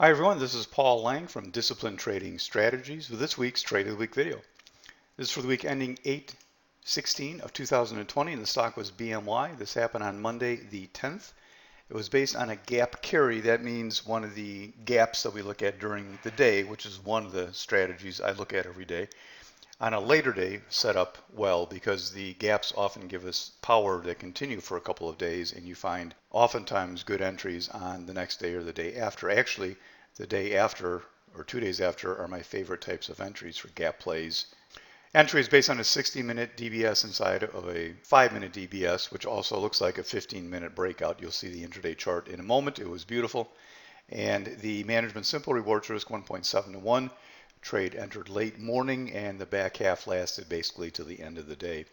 Hi everyone, this is Paul Lange from Disciplined Trading Strategies with this week's Trade of the Week video. This is for the week ending 8/16 of 2020 and the stock was BMY. This happened on Monday the 10th. It was based on a gap carry. That means one of the gaps that we look at during the day, which is one of the strategies I look at every day, on a later day set up well because the gaps often give us power that continue for a couple of days and you find oftentimes good entries on the next day or the day after. Actually, the day after or 2 days after are my favorite types of entries for gap plays. Entry is based on a 60-minute DBS inside of a 5-minute DBS, which also looks like a 15-minute breakout. You'll see the intraday chart in a moment. It was beautiful. And the management simple rewards risk 1.7 to 1. Trade entered late morning and the back half lasted basically to the end of the day.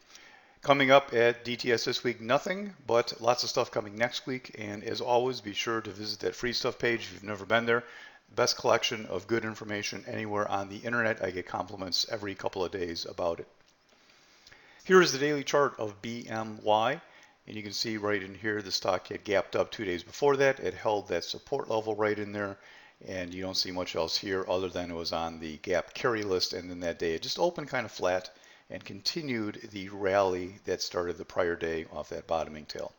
Coming up at DTS this week, nothing, but lots of stuff coming next week. And as always, be sure to visit that free stuff page if you've never been there. Best collection of good information anywhere on the internet. I get compliments every couple of days about it. Here is the daily chart of BMY. And you can see right in here, the stock had gapped up 2 days before that. It held that support level right in there. And you don't see much else here other than it was on the gap carry list. And then that day it just opened kind of flat and continued the rally that started the prior day off that bottoming tail.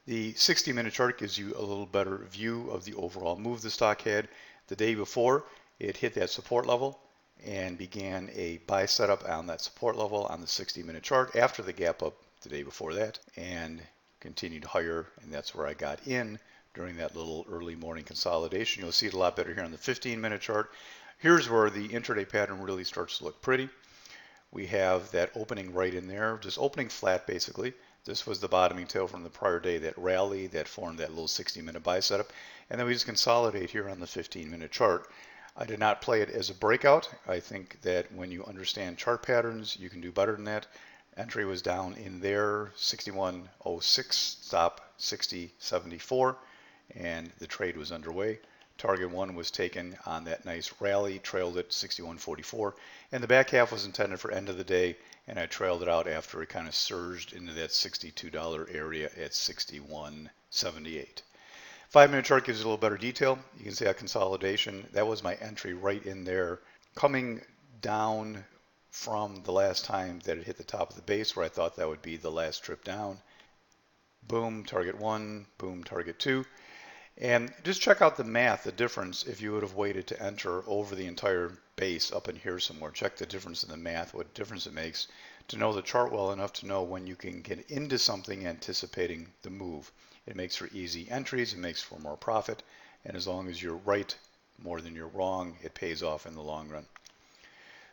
The 60-minute chart gives you a little better view of the overall move the stock had. The day before, it hit that support level and began a buy setup on that support level on the 60-minute chart after the gap up the day before that and continued higher, and that's where I got in during that little early morning consolidation. You'll see it a lot better here on the 15-minute chart. Here's where the intraday pattern really starts to look pretty. We have that opening right in there, just opening flat basically. This was the bottoming tail from the prior day, that rally that formed that little 60-minute buy setup. And then we just consolidate here on the 15-minute chart. I did not play it as a breakout. I think that when you understand chart patterns, you can do better than that. Entry was down in there, 61.06, stop 60.74, and the trade was underway. Target one was taken on that nice rally, trailed it 61.44, and the back half was intended for end of the day, and I trailed it out after it kind of surged into that $62 area at 61.78. 5-minute chart gives you a little better detail. You can see that consolidation. That was my entry right in there, coming down from the last time that it hit the top of the base where I thought that would be the last trip down. Boom, target one, boom, target two. And just check out the math, the difference if you would have waited to enter over the entire base up in here somewhere. Check the difference in the math, what difference it makes to know the chart well enough to know when you can get into something anticipating the move. It makes for easy entries, it makes for more profit, and as long as you're right more than you're wrong, it pays off in the long run.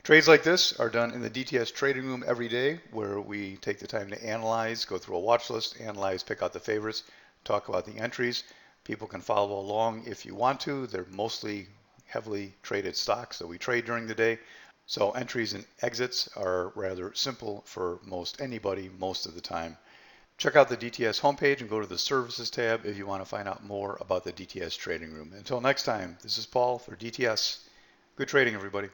Trades like this are done in the DTS Trading Room every day where we take the time to analyze, go through a watch list, analyze, pick out the favorites, talk about the entries. People can follow along if you want to. They're mostly heavily traded stocks that we trade during the day. So entries and exits are rather simple for most anybody most of the time. Check out the DTS homepage and go to the services tab if you want to find out more about the DTS Trading Room. Until next time, this is Paul for DTS. Good trading, everybody.